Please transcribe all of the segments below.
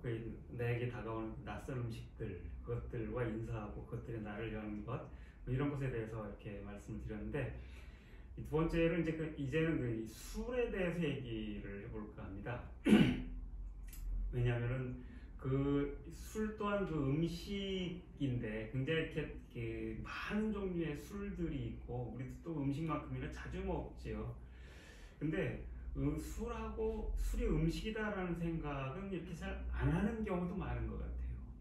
그 내게 다가오는 낯선 음식들, 그것들과 인사하고 그것들이 나를 여는 것, 뭐 이런 것에 대해서 이렇게 말씀을 드렸는데, 두 번째는 이제 이제는 그 술에 대해서 얘기를 해볼까 합니다. 왜냐하면은 그 술 또한 그 음식인데 굉장히 이렇게 많은 종류의 술들이 있고 우리도 또 음식만큼이나 자주 먹지요. 근데 술이 음식이다라는 생각은 이렇게 잘 안 하는 경우도 많은 것 같아요.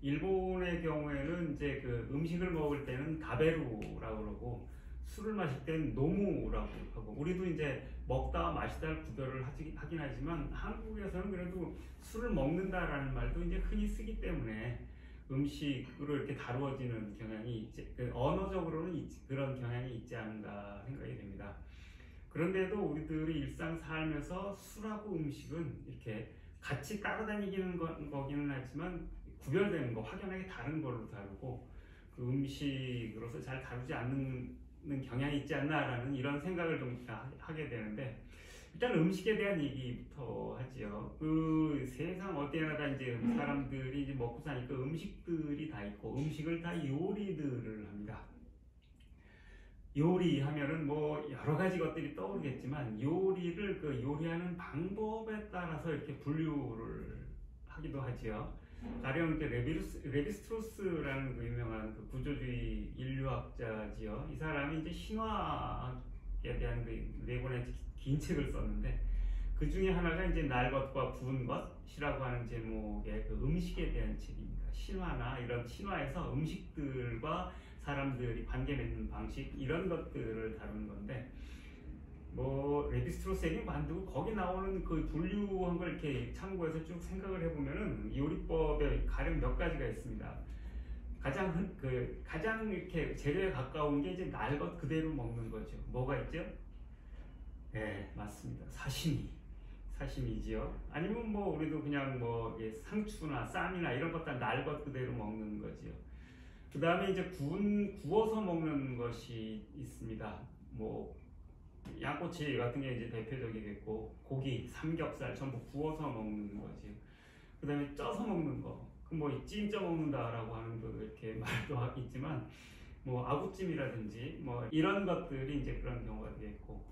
일본의 경우에는 이제 그 음식을 먹을 때는 다베루라고 그러고 술을 마실 때는 노무라고 하고, 우리도 이제 먹다가 마시다를 구별을 하긴 하지만 한국에서는 그래도 술을 먹는다라는 말도 이제 흔히 쓰기 때문에 음식으로 이렇게 다루어지는 경향이 있지, 언어적으로는 그런 경향이 있지 않은가 생각이 됩니다. 그런데도 우리들이 일상 살면서 술하고 음식은 이렇게 같이 따라다니는 거기는 하지만 구별되는 거, 확연하게 다른 걸로 다루고 그 음식으로서 잘 다루지 않는 경향이 있지 않나라는 이런 생각을 좀 하게 되는데, 일단 음식에 대한 얘기부터 하지요. 그 세상 어디에나 다 이제 사람들이 이제 먹고 사니까 음식들이 다 있고 음식을 다 요리들을 합니다. 요리하면은 뭐 여러 가지 것들이 떠오르겠지만 요리를 그 요리하는 방법에 따라서 이렇게 분류를 하기도 하지요. 가령 레비스트로스라는 그 유명한 그 구조주의 인류학자지요. 이 사람이 이제 신화에 대한 그 네 권의 긴 책을 썼는데, 그 중에 하나가 이제 날 것과 부은 것이라고 하는 제목의 그 음식에 대한 책입니다. 신화나 이런 신화에서 음식들과 사람들이 관계 맺는 방식, 이런 것들을 다루는 건데, 뭐 레비스트로스에게 만들고 거기 나오는 그 분류한 걸 이렇게 참고해서 쭉 생각을 해보면은 요리법에 가령 몇 가지가 있습니다. 가장 이렇게 재료에 가까운 게 이제 날 것 그대로 먹는 거죠. 뭐가 있죠? 네, 맞습니다. 사시미지요. 아니면 뭐 우리도 그냥 뭐 상추나 쌈이나 이런 것들 날 것 그대로 먹는 거지요. 그 다음에 이제 구워서 먹는 것이 있습니다. 뭐 양꼬치 같은 게 이제 대표적이겠고, 고기, 삼겹살 전부 구워서 먹는 거지. 그 다음에 쪄서 먹는 거, 뭐 찜쪄 먹는다라고 하는 거 이렇게 말도 있지만, 뭐 아구찜이라든지 뭐 이런 것들이 이제 그런 경우가 되겠고,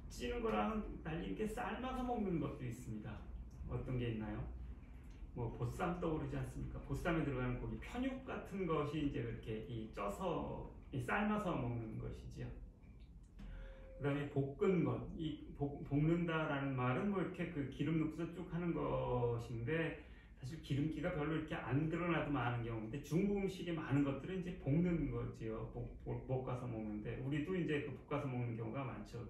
찌는 거랑은 달리 이렇게 삶아서 먹는 것도 있습니다. 어떤 게 있나요? 뭐 보쌈 떠오르지 않습니까? 보쌈에 들어가는 고기, 편육 같은 것이 이제 이렇게 쪄서 삶아서 먹는 것이지요. 그 다음에 볶은 것, 볶는다라는 말은 뭐 이렇게 그 기름 넣고서 쭉 하는 것인데, 사실 기름기가 별로 이렇게 안 드러나도 많은 경우인데, 중국 음식에 많은 것들은 이제 볶는 거지요. 볶아서 먹는데, 우리도 이제 그 볶아서 먹는 경우가 많죠.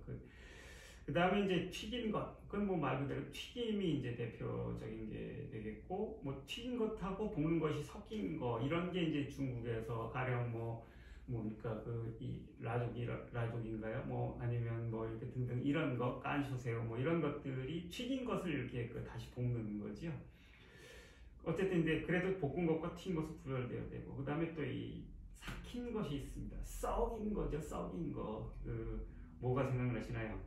그 다음에 이제 튀긴 것, 그건 뭐 말 그대로 튀김이 이제 대표적인 게 되겠고, 뭐 튀긴 것하고 볶는 것이 섞인 거, 이런 게 이제 중국에서 가령 뭡니까 이 라족인가요? 뭐 아니면 뭐 이렇게 등등 이런 거, 깐쇼새우 뭐 이런 것들이 튀긴 것을 이렇게 다시 볶는 거지요. 어쨌든 이제 그래도 볶은 것과 튀긴 것은 구별되어야 되고, 그 다음에 또 이 삭힌 것이 있습니다. 썩인 거죠, 썩인 거. 뭐가 생각나시나요?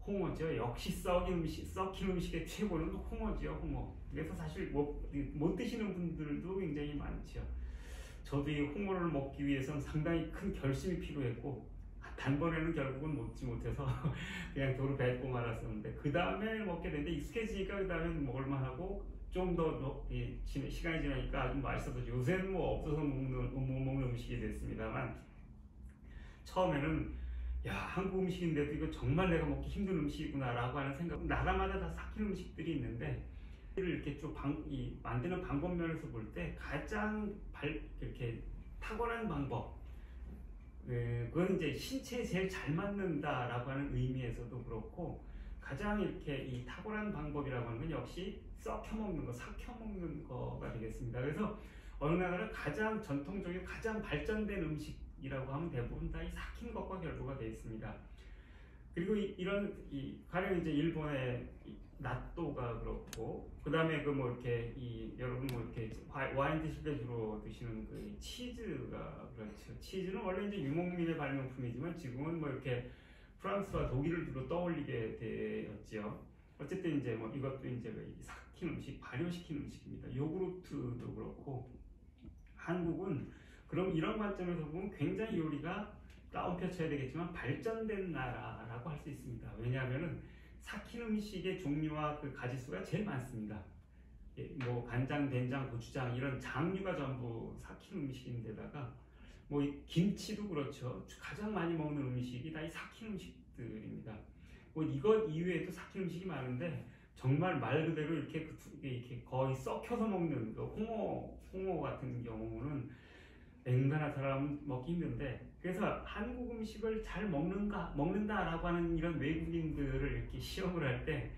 홍어죠. 역시 썩힌 음식의 최고는 홍어죠, 홍어. 그래서 사실 못 드시는 분들도 굉장히 많죠. 저도 이 홍어를 먹기 위해서는 상당히 큰 결심이 필요했고, 단번에는 결국은 먹지 못해서 그냥 도로 뱉고 말았었는데, 그 다음에 먹게 됐는데 익숙해지니까 그 다음에 먹을만 하고, 좀 더 시간이 지나니까 아주 맛있어서 요새는 뭐 없어서 못 먹는 음식이 됐습니다만, 처음에는 한국 음식인데도 이거 정말 내가 먹기 힘든 음식이구나 라고 하는 생각, 나라마다 다 삭힌 음식들이 있는데, 이렇게 쭉 만드는 방법 면에서 볼 때 가장 이렇게 탁월한 방법, 그건 이제 신체에 제일 잘 맞는다라고 하는 의미에서도 그렇고, 가장 이렇게 이 탁월한 방법이라고 하는 건 역시 삭혀 먹는 거가 되겠습니다. 그래서 어느 나라가 가장 전통적이고 가장 발전된 음식이라고 하면 대부분 다 이 삭힌 것과 결부가 되어 있습니다. 그리고 가령 이제 일본의 나또가 그렇고, 그 다음에 여러분 이렇게 와인 드실 때 주로 드시는 그 치즈가 그렇죠. 치즈는 원래 이제 유목민의 발명품이지만 지금은 뭐 이렇게 프랑스와 독일을 주로 떠올리게 되었지요. 어쨌든 이제 뭐 이것도 이제 발효시킨 음식, 발효시킨 음식입니다. 요구르트도 그렇고 한국은 그럼 이런 관점에서 보면 굉장히 요리가 따옴표 쳐야 되겠지만 발전된 나라라고 할 수 있습니다. 왜냐하면은 삭힌 음식의 종류와 그 가짓수가 제일 많습니다. 예, 뭐 간장, 된장, 고추장 이런 장류가 전부 삭힌 음식인데다가 뭐 김치도 그렇죠. 가장 많이 먹는 음식이 다 이 삭힌 음식들입니다. 뭐 이것 이외에도 삭힌 음식이 많은데 정말 말 그대로 이렇게 거의 썩혀서 먹는 그 홍어 같은 경우는 앵간한 사람은 먹기 힘든데 그래서 한국 음식을 잘 먹는다라고 하는 이런 외국인들을 이렇게 시험을 할 때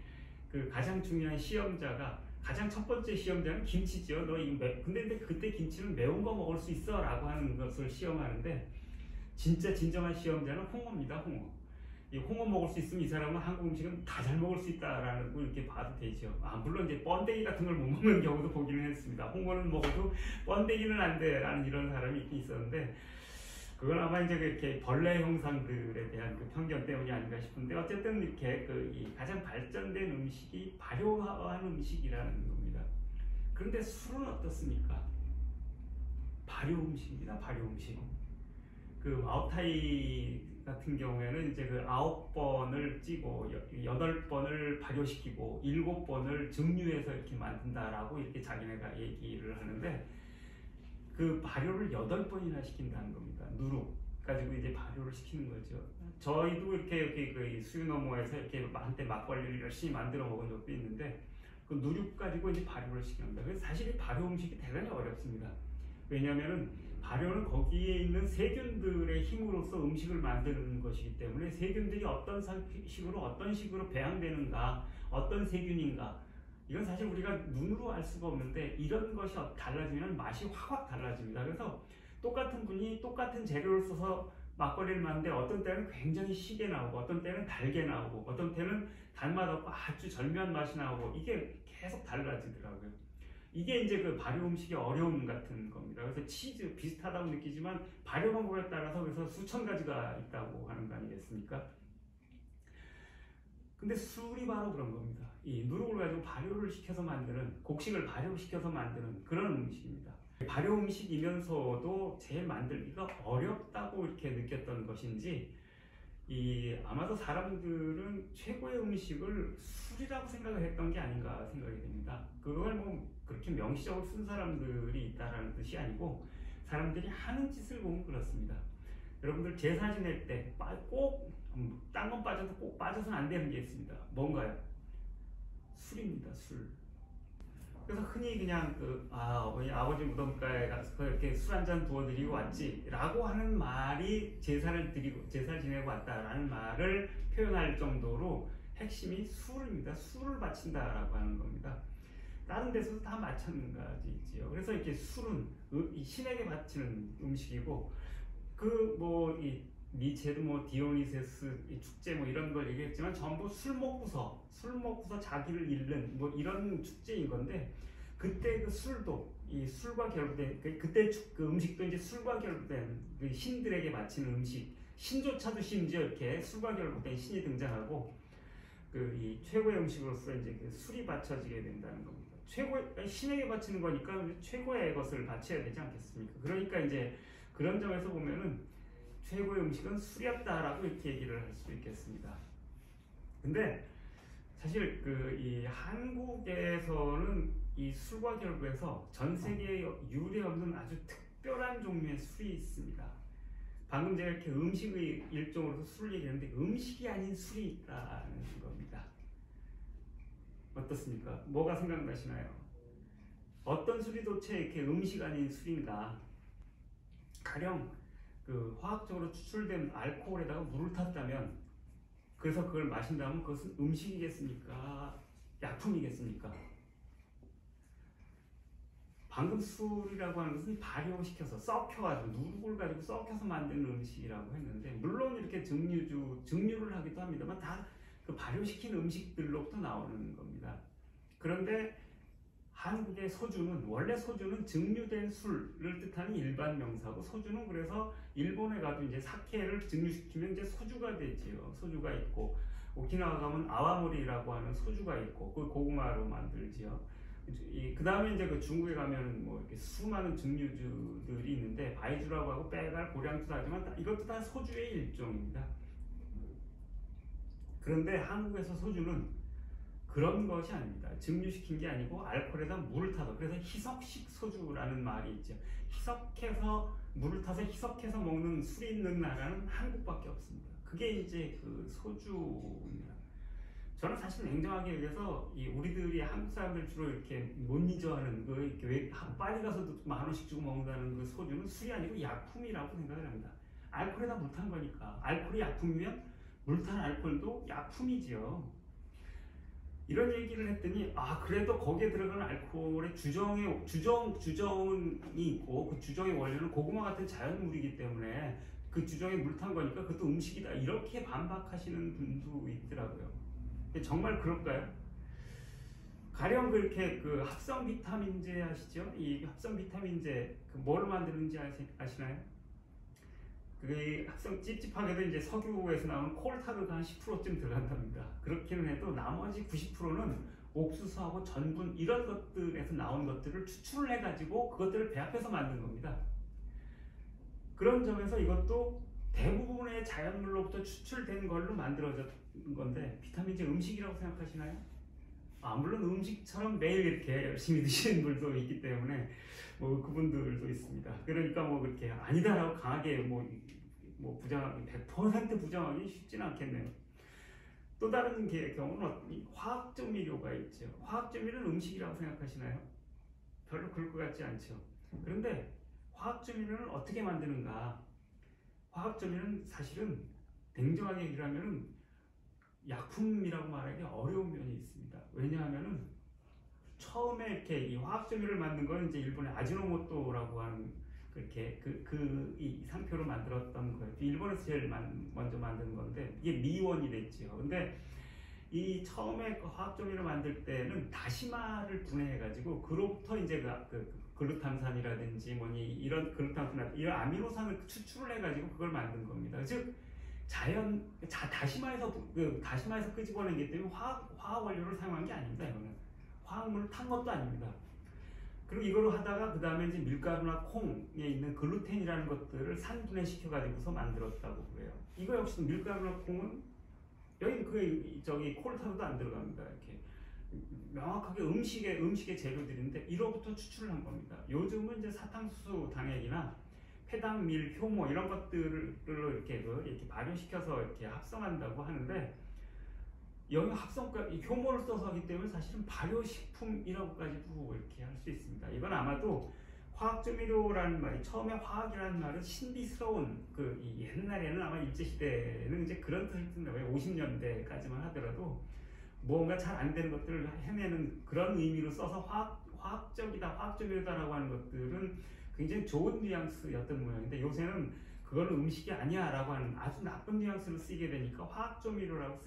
그 가장 중요한 시험자가 가장 첫 번째 시험자는 김치죠. 너 이거 근데 그때 김치는 매운 거 먹을 수 있어라고 하는 것을 시험하는데 진짜 진정한 시험자는 홍어입니다. 홍어. 이 홍어 먹을 수 있으면 이 사람은 한국 음식은 다 잘 먹을 수 있다라는 걸 이렇게 봐도 되죠. 물론 이제 번데기 같은 걸 못 먹는 경우도 보기는 했습니다. 홍어는 먹어도 번데기는 안 돼라는 이런 사람이 있긴 있었는데 그건 아마 이제 이렇게 벌레 형상들에 대한 그 편견 때문이 아닌가 싶은데 어쨌든 이렇게 이 가장 발전된 음식이 발효한 음식이라는 겁니다. 그런데 술은 어떻습니까? 발효 음식입니다. 발효 음식. 그 마오타이 같은 경우에는 이제 그 9번을 찌고 8번을 발효시키고 7번을 증류해서 이렇게 만든다라고 이렇게 자기네가 얘기를 하는데 그 발효를 8번이나 시킨다는 겁니다. 누룩 가지고 이제 발효를 시키는 거죠. 저희도 이렇게 그 수유 너머에서 이렇게 한때 막걸리를 열심히 만들어 먹은 적도 있는데 그 누룩 가지고 이제 발효를 시킵니다. 그래서 사실 이 발효 음식이 대단히 어렵습니다. 왜냐하면은 발효는 거기에 있는 세균들의 힘으로써 음식을 만드는 것이기 때문에 세균들이 어떤 식으로 배양되는가, 어떤 세균인가 이건 사실 우리가 눈으로 알 수가 없는데 이런 것이 달라지면 맛이 확 달라집니다. 그래서 똑같은 분이 똑같은 재료를 써서 막걸리를 만드는데 어떤 때는 굉장히 시게 나오고 어떤 때는 달게 나오고 어떤 때는 단맛 없고 아주 절묘한 맛이 나오고 이게 계속 달라지더라고요. 이게 이제 그 발효 음식의 어려움 같은 겁니다. 그래서 치즈 비슷하다고 느끼지만 발효 방법에 따라서 그래서 수천 가지가 있다고 하는 거 아니겠습니까? 근데 술이 바로 그런 겁니다. 이 누룩을 가지고 발효를 시켜서 만드는 곡식을 발효시켜서 만드는 그런 음식입니다. 발효 음식이면서도 제일 만들기가 어렵다고 이렇게 느꼈던 것인지 아마도 사람들은 최고의 음식을 술이라고 생각을 했던 게 아닌가 생각이 됩니다. 그걸 뭐 그렇게 명시적으로 쓴 사람들이 있다라는 뜻이 아니고 사람들이 하는 짓을 보면 그렇습니다. 여러분들 제사 지낼 때 꼭 딴 건 빠져도 꼭 빠져서는 안 되는 게 있습니다. 뭔가요? 술입니다. 술. 그래서 흔히 그냥 아버지 무덤가에 가서 이렇게 술 한 잔 부어드리고 왔지라고 하는 말이 제사를 지내고 왔다라는 말을 표현할 정도로 핵심이 술입니다. 술을 바친다라고 하는 겁니다. 다른 데서도 다 마찬가지지요. 그래서 이렇게 술은 신에게 바치는 음식이고 니체도 디오니세스 축제 이런 걸 얘기했지만 전부 술 먹고서 자기를 잃는 이런 축제인 건데 그때 그 술도 이 술과 결부된 그때 그 음식도 이제 술과 결부된 그 신들에게 바치는 음식 신조차도 심지어 이렇게 술과 결부된 신이 등장하고 이 최고의 음식으로서 이제 그 술이 바쳐지게 된다는 겁니다. 신에게 바치는 거니까 최고의 것을 바쳐야 되지 않겠습니까? 그러니까 이제 그런 점에서 보면은 최고의 음식은 술이었다라고 이렇게 얘기를 할 수 있겠습니다. 근데 사실 이 한국에서는 이 술과 결부해서 전 세계에 유례 없는 아주 특별한 종류의 술이 있습니다. 방금 제가 이렇게 음식의 일종으로서 술을 얘기했는데 음식이 아닌 술이 있다는 겁니다. 어떻습니까? 뭐가 생각나시나요? 어떤 술이 도대체 이렇게 음식 아닌 술인가? 가령 화학적으로 추출된 알코올에다가 물을 탔다면 그래서 그걸 마신다면 그것은 음식이겠습니까? 약품이겠습니까? 방금 술이라고 하는 것은 발효시켜서 썩혀가지고 누룩을 가지고 썩혀서 만드는 음식이라고 했는데 물론 이렇게 증류를 하기도 합니다만 다 그 발효시킨 음식들로부터 나오는 겁니다. 그런데 한국의 원래 소주는 증류된 술을 뜻하는 일반 명사고 소주는 그래서 일본에 가도 이제 사케를 증류시키면 이제 소주가 되지요. 소주가 있고 오키나와 가면 아와모리라고 하는 소주가 있고 그 고구마로 만들지요. 그 다음에 이제 그 중국에 가면 뭐 이렇게 수많은 증류주들이 있는데 바이주라고 하고 빼갈, 고량주도 하지만 이것도 다 소주의 일종입니다. 그런데 한국에서 소주는 그런 것이 아닙니다. 증류시킨 게 아니고 알코올에다 물을 타서, 그래서 희석식 소주라는 말이 있죠. 희석해서 물을 타서 희석해서 먹는 술이 있는 나라는 한국밖에 없습니다. 그게 이제 그 소주입니다. 저는 사실 냉정하게 얘기해서 우리들이 한국 사람들 주로 이렇게 못 잊어하는 그 이렇게 왜 빨리 가서도 10,000원씩 주고 먹는다는 그 소주는 술이 아니고 약품이라고 생각을 합니다. 알코올에다 물 탄 거니까. 알코올이 약품이면 물 탄 알코올도 약품이지요. 이런 얘기를 했더니 그래도 거기에 들어가는 알코올의 주정이 있고 그 주정의 원료는 고구마 같은 자연물이기 때문에 그 주정에 물 탄 거니까 그것도 음식이다, 이렇게 반박하시는 분도 있더라고요. 정말 그럴까요? 가령 그렇게 그 합성 비타민제 아시죠? 이 합성 비타민제 뭘 만드는지 아시나요? 그 합성 찝찝하게도 이제 석유에서 나오는 콜타르가 한 10%쯤 들어간답니다. 그렇기는 해도 나머지 90%는 옥수수하고 전분 이런 것들에서 나온 것들을 추출을 해가지고 그것들을 배합해서 만든 겁니다. 그런 점에서 이것도 대부분의 자연물로부터 추출된 걸로 만들어진 건데, 비타민제 음식이라고 생각하시나요? 물론 음식처럼 매일 이렇게 열심히 드시는 분도 있기 때문에 뭐 그분들도 있습니다. 그러니까 뭐 그렇게 아니다라고 강하게 뭐 부정하기 100% 부정하기 쉽지는 않겠네요. 또 다른 경우는 화학조미료가 있죠. 화학조미료는 음식이라고 생각하시나요? 별로 그럴 것 같지 않죠. 그런데 화학조미료는 어떻게 만드는가? 화학조미료는 사실은 냉정하게 얘기하면 약품이라고 말하기 어려운 면이 있습니다. 왜냐하면은 처음에 이렇게 이 화학조미료를 만든 건 이제 일본의 아지노모토라고 하는 그렇게 이 상표를 만들었던 거예요. 일본에서 제일 먼저 만든 건데 이게 미원이 됐죠. 근데 이 처음에 그 화학조미료 만들 때는 다시마를 분해해가지고 그로부터 이제 그 글루탐산이라든지 뭐니 이런 글루탐산 이런 아미노산을 추출을 해가지고 그걸 만든 겁니다. 즉 다시마에서 끄집어낸 기 때문에 화학 원료를 사용한 게 아닙니다. 이거는 화학물을 탄 것도 아닙니다. 그리고 이걸로 하다가 그 다음에 이제 밀가루나 콩에 있는 글루텐이라는 것들을 산분해시켜가지고서 만들었다고 그래요. 이거 역시 밀가루나 콩은 여기 콜타르도 안 들어갑니다. 이렇게 명확하게 음식의 재료들인데 이로부터 추출을 한 겁니다. 요즘은 이제 사탕수수 당액이나 폐당밀, 효모 이런 것들을 이렇게 발효시켜서 이렇게 합성한다고 하는데, 여기 효모를 써서 하기 때문에 사실은 발효식품이라고까지도 이렇게 할 수 있습니다. 이건 아마도 화학조미료라는 말이, 처음에 화학이라는 말은 신비스러운 옛날에는 아마 일제시대에는 이제 그런 뜻을 뜬다. 50년대까지만 하더라도 뭔가 잘 안 되는 것들을 해내는 그런 의미로 써서 화학적이다, 화학조미료다라고 하는 것들은 굉장히 좋은 뉘앙스였던 모양인데, 요새는 그거는 음식이 아니야 라고 하는 아주 나쁜 뉘앙스로 쓰게 되니까 화학조미료라고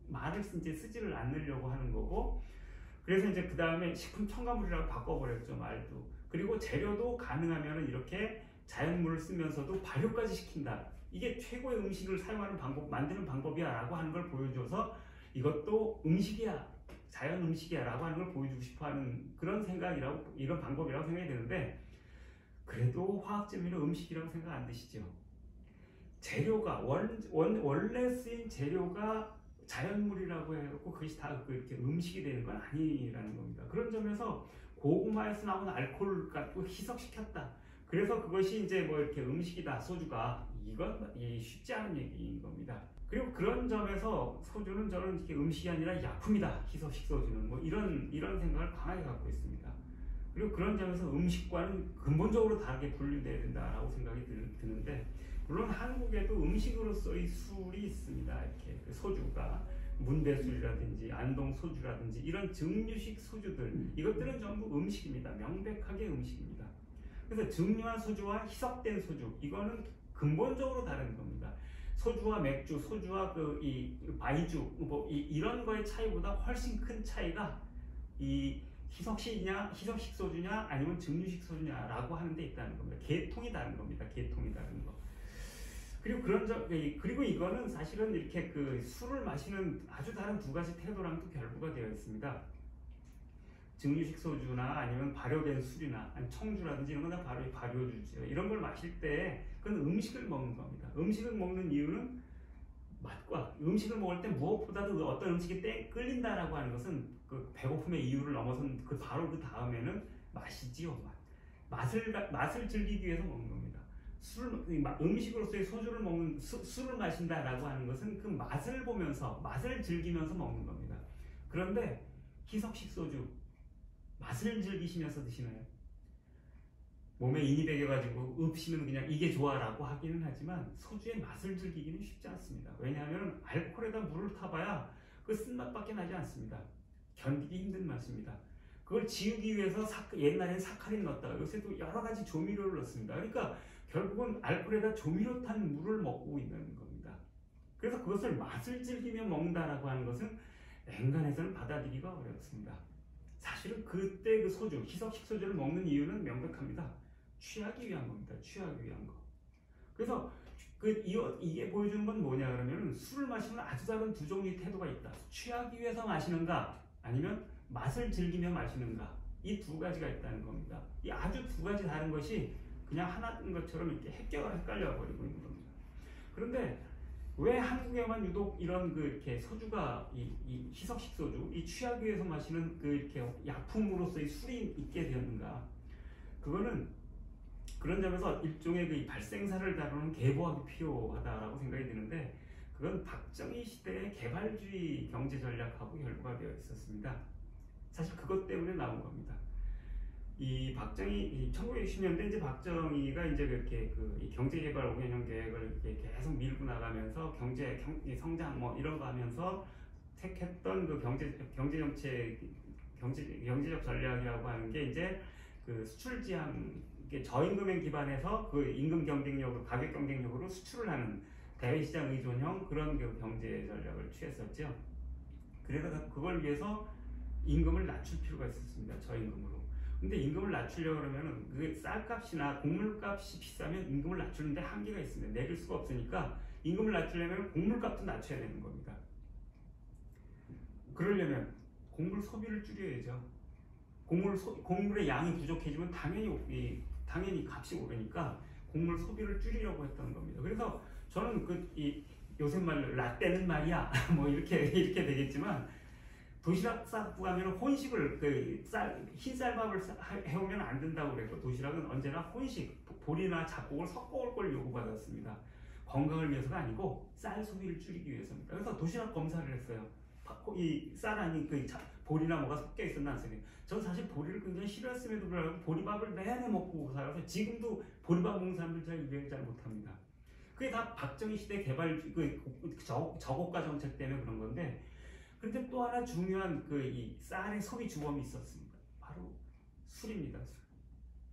말을 쓰지를 않으려고 하는 거고, 그래서 이제 그 다음에 식품 첨가물이라고 바꿔버렸죠, 말도. 그리고 재료도 가능하면 이렇게 자연물을 쓰면서도 발효까지 시킨다. 이게 최고의 음식을 사용하는 방법, 만드는 방법이야 라고 하는 걸 보여줘서 이것도 음식이야, 자연 음식이야 라고 하는 걸 보여주고 싶어 하는 그런 생각이라고, 이런 방법이라고 생각이 되는데, 그래도 화학조미료 음식이라고 생각 안 드시죠? 재료가 원래 쓰인 재료가 자연물이라고 해갖고 그것이 다 이렇게 음식이 되는 건 아니라는 겁니다. 그런 점에서 고구마에서 나온 알코올을 갖고 희석시켰다. 그래서 그것이 이제 뭐 이렇게 음식이다, 소주가, 이건 쉽지 않은 얘기인 겁니다. 그리고 그런 점에서 소주는 저는 이렇게 음식이 아니라 약품이다, 희석식 소주는, 뭐 이런 생각을 강하게 갖고 있습니다. 그리고 그런 점에서 음식과는 근본적으로 다르게 분류돼야 된다라고 생각이 드는데, 물론 한국에도 음식으로서의 술이 있습니다. 이렇게 소주가 문대술이라든지 안동소주라든지 이런 증류식 소주들, 이것들은 전부 음식입니다. 명백하게 음식입니다. 그래서 증류한 소주와 희석된 소주, 이거는 근본적으로 다른 겁니다. 소주와 맥주, 소주와 이 바이주, 이런 거의 차이보다 훨씬 큰 차이가 이 희석식 소주냐 아니면 증류식 소주냐라고 하는 데 있다는 겁니다. 계통이 다른 겁니다. 계통이 다른 거. 그리고 이거는 사실은 이렇게 술을 마시는 아주 다른 두 가지 태도랑도 결부가 되어 있습니다. 증류식 소주나 아니면 발효된 술이나 아니면 청주라든지 이런 건 다 바로 발효주죠. 이런 걸 마실 때 그건 음식을 먹는 겁니다. 음식을 먹는 이유는 맛과 음식을 먹을 때 무엇보다도 그 어떤 음식이 끌린다라고 하는 것은 그 배고픔의 이유를 넘어선 그 바로 그 다음에는 맛이지요. 맛을 즐기기 위해서 먹는 겁니다. 음식으로서의 소주를 먹는 술을 마신다라고 하는 것은 그 맛을 보면서 맛을 즐기면서 먹는 겁니다. 그런데 희석식 소주 맛을 즐기시면서 드시나요? 몸에 인이 배겨가지고 읍시면 그냥 이게 좋아라고 하기는 하지만 소주의 맛을 즐기기는 쉽지 않습니다. 왜냐하면 알코올에다 물을 타봐야 그 쓴맛밖에 나지 않습니다. 견디기 힘든 맛입니다. 그걸 지우기 위해서 옛날엔 사카린 넣었다가 요새도 여러 가지 조미료를 넣습니다. 그러니까 결국은 알코올에다 조미료 탄 물을 먹고 있는 겁니다. 그래서 그것을 맛을 즐기며 먹는다라고 하는 것은 인간에서는 받아들이기가 어렵습니다. 사실은 그때 그 소주, 희석식 소주를 먹는 이유는 명백합니다. 취하기 위한 겁니다. 취하기 위한 거. 그래서 이게 보여주는 건 뭐냐 그러면 술을 마시면 아주 작은 두 종류의 태도가 있다. 취하기 위해서 마시는가 아니면 맛을 즐기며 마시는가, 이 두 가지가 있다는 겁니다. 이 아주 두 가지 다른 것이 그냥 하나인 것처럼 이렇게 헷갈려 버리고 있는 겁니다. 그런데 왜 한국에만 유독 이런 이렇게 소주가 이 희석식 소주, 이 취하기 위해서 마시는 이렇게 약품으로서의 술이 있게 되었는가? 그거는 그런 점에서 일종의 그 발생사를 다루는 계보학이 필요하다라고 생각이 드는데, 그건 박정희 시대의 개발주의 경제 전략하고 결부가 되어 있었습니다. 사실 그것 때문에 나온 겁니다. 이 1960년대 이제 박정희가 이제 그렇게 이 경제개발 5개년 계획을 이렇게 계속 밀고 나가면서 경제 성장 뭐 이런 거 하면서 택했던 그 경제적 전략이라고 하는 게 이제 그 수출 지향, 저임금에 기반해서 그 임금 경쟁력으로, 가격 경쟁력으로 수출을 하는 대외시장 의존형 그런 경제 전략을 취했었죠. 그래서 그걸 위해서 임금을 낮출 필요가 있었습니다. 저임금으로. 근데 임금을 낮추려고 그러면 그 쌀값이나 곡물값이 비싸면 임금을 낮추는데 한계가 있습니다. 내릴 수가 없으니까 임금을 낮추려면 곡물값도 낮춰야 되는 겁니다. 그러려면 곡물 소비를 줄여야죠. 곡물의 양이 부족해지면 당연히 값이 오르니까 곡물 소비를 줄이려고 했던 겁니다. 그래서 저는 요새 말로 라떼는 말이야 뭐 이렇게 되겠지만, 도시락 싸고 가면 혼식을 흰 쌀밥을 해오면 안 된다고 그래서 도시락은 언제나 혼식, 보리나 잡곡을 섞어 올 걸 요구받았습니다. 건강을 위해서가 아니고 쌀 소비를 줄이기 위해서입니다. 그래서 도시락 검사를 했어요. 이 쌀 안에 보리나 뭐가 섞여 있었나 안 섞여. 저는 사실 보리를 굉장히 싫어했음에도 불구하고 보리밥을 내내 먹고 살아서 지금도 보리밥 먹는 사람들 잘 이해를 잘 못합니다. 그게 다 박정희 시대 개발 저고가 정책 때문에 그런 건데, 그런데 또 하나 중요한 이 쌀의 소비 주범이 있었습니다. 바로 술입니다. 술.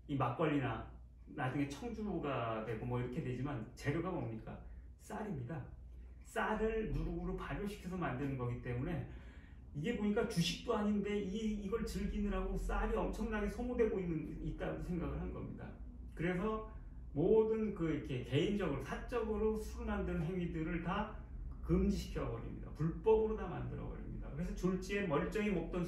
이 막걸리나 나중에 청주가 되고 뭐 이렇게 되지만 재료가 뭡니까? 쌀입니다. 쌀을 누룩으로 발효시켜서 만드는 거기 때문에 이게 보니까 주식도 아닌데 이걸 즐기느라고 쌀이 엄청나게 소모되고 있다고 생각을 한 겁니다. 그래서 모든 이렇게 개인적으로 사적으로 술 만드는 행위들을 다 금지시켜 버립니다. 불법으로 다 만들어 버립니다. 그래서 졸지에 멀쩡히 먹던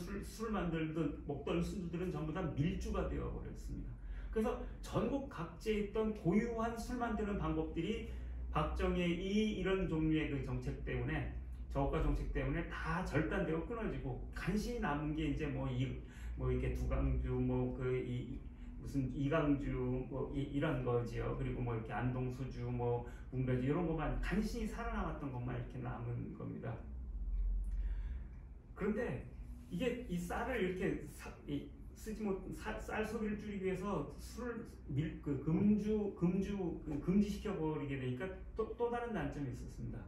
먹던 술들은 전부 다 밀주가 되어 버렸습니다. 그래서 전국 각지에 있던 고유한 술 만드는 방법들이 박정희의 이런 종류의 정책 때문에, 저가 정책 때문에 다 절단되고 끊어지고, 간신히 남은 게 이제 이렇게 두강주, 무슨 이강주, 이런 거지요. 그리고 이렇게 안동수주, 운배주 이런 것만 간신히 살아남았던 것만 이렇게 남은 겁니다. 그런데 이게 이 쌀을 이렇게 쌀 소비를 줄이기 위해서 술을 금지시켜 버리게 되니까 또 다른 단점이 있었습니다.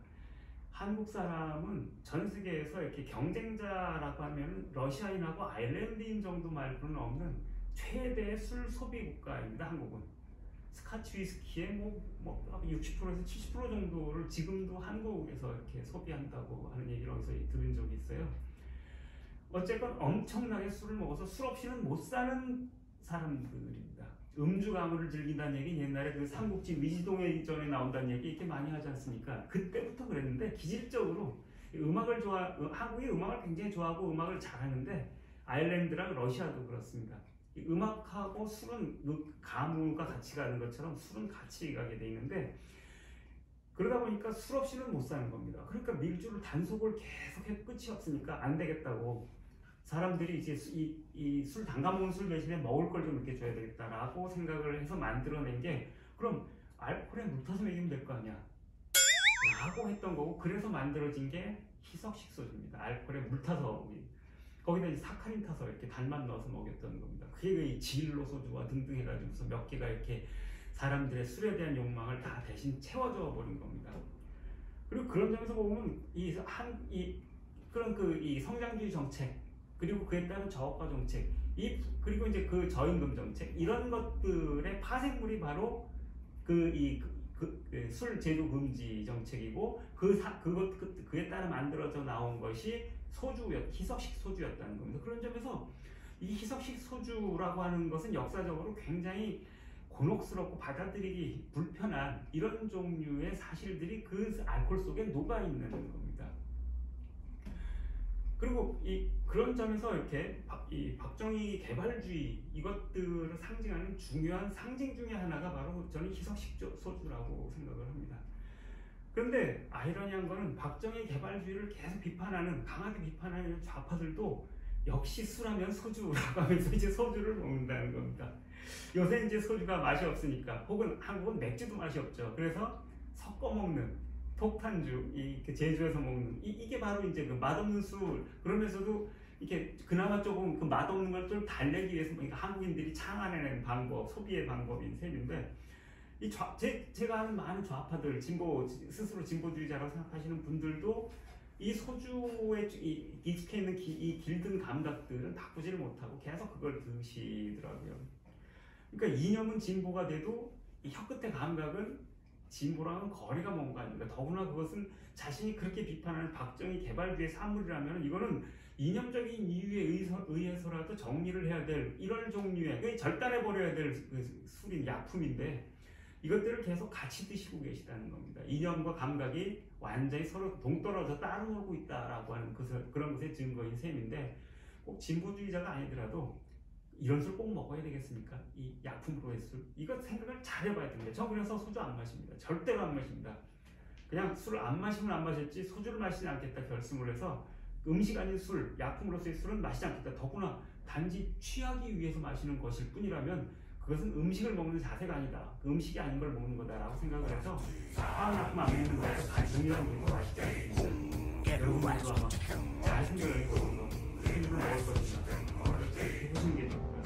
한국 사람은 전 세계에서 이렇게 경쟁자라고 하면 러시아인하고 아일랜드인 정도 말고는 없는 최대의 술 소비 국가입니다. 한국은 스카치 위스키의 60%에서 70% 정도를 지금도 한국에서 이렇게 소비한다고 하는 얘기를 어디서 들은 적이 있어요. 어쨌건 엄청나게 술을 먹어서 술 없이는 못 사는 사람들입니다. 음주 가무를 즐긴다는 얘기는 옛날에 그 삼국지 위지동에 전에 나온다는 얘기 이렇게 많이 하지 않습니까? 그때부터 그랬는데, 기질적으로 한국이 음악을 굉장히 좋아하고 음악을 잘하는데 아일랜드랑 러시아도 그렇습니다. 이 음악하고 술은 가무가 같이 가는 것처럼 술은 같이 가게 돼 있는데 그러다 보니까 술 없이는 못 사는 겁니다. 그러니까 밀주를 단속을 계속해도 끝이 없으니까 안 되겠다고 사람들이 이제 이 술 담가먹은 술 대신에 먹을 걸 좀 이렇게 줘야 되겠다라고 생각을 해서 만들어낸 게 그럼 알코올에 물 타서 먹이면 될 거 아니야 라고 했던 거고 그래서 만들어진 게 희석식 소주입니다. 알코올에 물 타서 거기다 이제 사카린 타서 이렇게 단맛 넣어서 먹였던 겁니다. 그게 진로 소주와 등등 해가지고서 몇 개가 이렇게 사람들의 술에 대한 욕망을 다 대신 채워줘 버린 겁니다. 그리고 그런 점에서 보면 이 성장주의 정책 그리고 그에 따른 저업화 정책 그리고 이제 그 저임금 정책 이런 것들의 파생물이 바로 술 제조 금지 정책이고 그에 따라 만들어져 나온 것이 희석식 소주였다는 겁니다. 그런 점에서 이 희석식 소주라고 하는 것은 역사적으로 굉장히 곤혹스럽고 받아들이기 불편한 이런 종류의 사실들이 그 알코올 속에 녹아 있는 겁니다. 그리고 그런 점에서 이렇게 이 박정희 개발주의 이것들을 상징하는 중요한 상징 중에 하나가 바로 저는 희석식 소주라고 생각을 합니다. 그런데 아이러니한 거는 박정희 개발주의를 계속 강하게 비판하는 좌파들도 역시 술하면 소주라고 하면서 이제 소주를 먹는다는 겁니다. 요새 이제 소주가 맛이 없으니까 혹은 한국은 맥주도 맛이 없죠. 그래서 섞어 먹는 폭탄주, 제주에서 먹는 이게 바로 이제 그 맛없는 술 그러면서도 이렇게 그나마 조금 그 맛없는 걸 좀 달래기 위해서 그러니까 한국인들이 창안해낸 방법, 소비의 방법인 셈인데 제가 아는 많은 좌파들, 스스로 진보주의자라고 생각하시는 분들도 이 소주에 익숙해 있는 이 길든 감각들은 바꾸지를 못하고 계속 그걸 드시더라고요. 그러니까 이념은 진보가 돼도 이 혀끝의 감각은 진보랑은 거리가 먼 거 아닙니까? 더구나 그것은 자신이 그렇게 비판하는 박정희 개발주의 산물이라면 이거는 이념적인 이유에 의해서라도 정리를 해야 될 이런 종류의 절단해버려야 될 술인 약품인데 이것들을 계속 같이 드시고 계시다는 겁니다. 이념과 감각이 완전히 서로 동떨어져 따로 놀고 있다라고 하는 그런 것의 증거인 셈인데 꼭 진보주의자가 아니더라도 이런 술 꼭 먹어야 되겠습니까? 이 약품으로의 술 이거 생각을 잘 해봐야 됩니다. 저 그래서 소주 안 마십니다. 절대로 안 마십니다. 그냥 술을 안 마시면 안 마실지 소주를 마시지 않겠다 결심을 해서 음식 아닌 술, 약품으로서의 술은 마시지 않겠다. 더구나 단지 취하기 위해서 마시는 것일 뿐이라면 그것은 음식을 먹는 자세가 아니다. 그 음식이 아닌 걸 먹는 거다라고 생각을 해서 화학약품 안 먹는 거에서 다 동일한 분이 마시지 않습니다. 여러분들도 아마 잘 생각을 해서 술을 먹을 것이다. 이렇게 해보시는 게 좋을 것 같습니다.